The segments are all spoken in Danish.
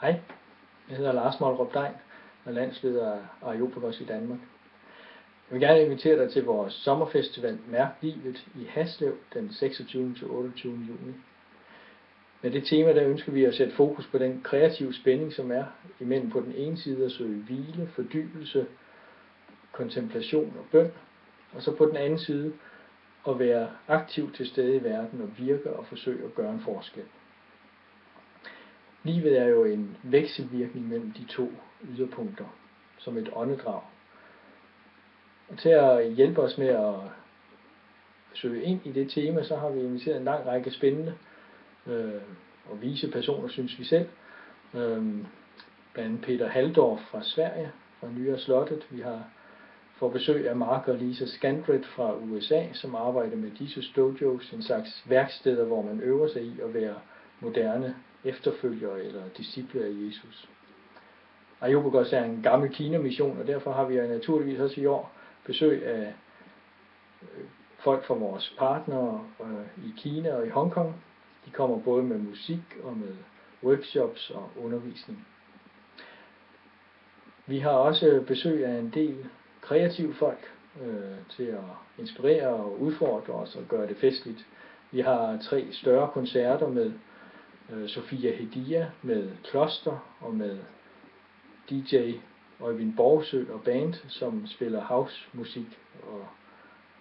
Hej, jeg hedder Lars Mollerup Degn og er landsleder af Areopagos i Danmark. Jeg vil gerne invitere dig til vores sommerfestival Mærk Livet i Haslev den 26. til 28. juni. Med det tema der ønsker vi at sætte fokus på den kreative spænding, som er imellem på den ene side at søge hvile, fordybelse, kontemplation og bøn, og så på den anden side at være aktiv til stede i verden og virke og forsøge at gøre en forskel. Livet er jo en vekselvirkning mellem de to yderpunkter, som et åndedrag. Og til at hjælpe os med at søge ind i det tema, så har vi inviteret en lang række spændende og vise personer, synes vi selv. Blandt andet Peter Halldorf fra Sverige, fra Nya Slottet. Vi har fået besøg af Mark og Lisa Scandrett fra USA, som arbejder med Jesus Dojos, en slags værksteder, hvor man øver sig i at være moderne efterfølgere eller disciple af Jesus. Areopagos er en gammel Kina-mission, og derfor har vi naturligvis også i år besøg af folk fra vores partnere i Kina og i Hongkong. De kommer både med musik og med workshops og undervisning. Vi har også besøg af en del kreative folk til at inspirere og udfordre os og gøre det festligt. Vi har 3 større koncerter med Sofia Hedia, med Kloster og med DJ Øjvind Borgsø og band, som spiller housemusik og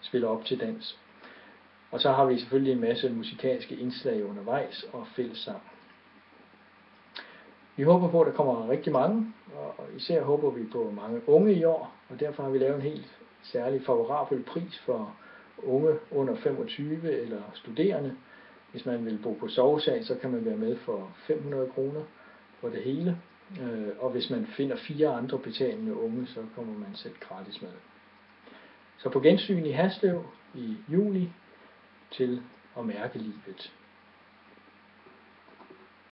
spiller op til dans. Og så har vi selvfølgelig en masse musikalske indslag undervejs og fællessang. Vi håber på, at der kommer rigtig mange, og især håber vi på mange unge i år, og derfor har vi lavet en helt særlig favorabel pris for unge under 25 eller studerende. Hvis man vil bo på sovesal, så kan man være med for 500 kroner for det hele. Og hvis man finder 4 andre betalende unge, så kommer man selv gratis med. Så på gensyn i Haslev i juni til at mærke livet.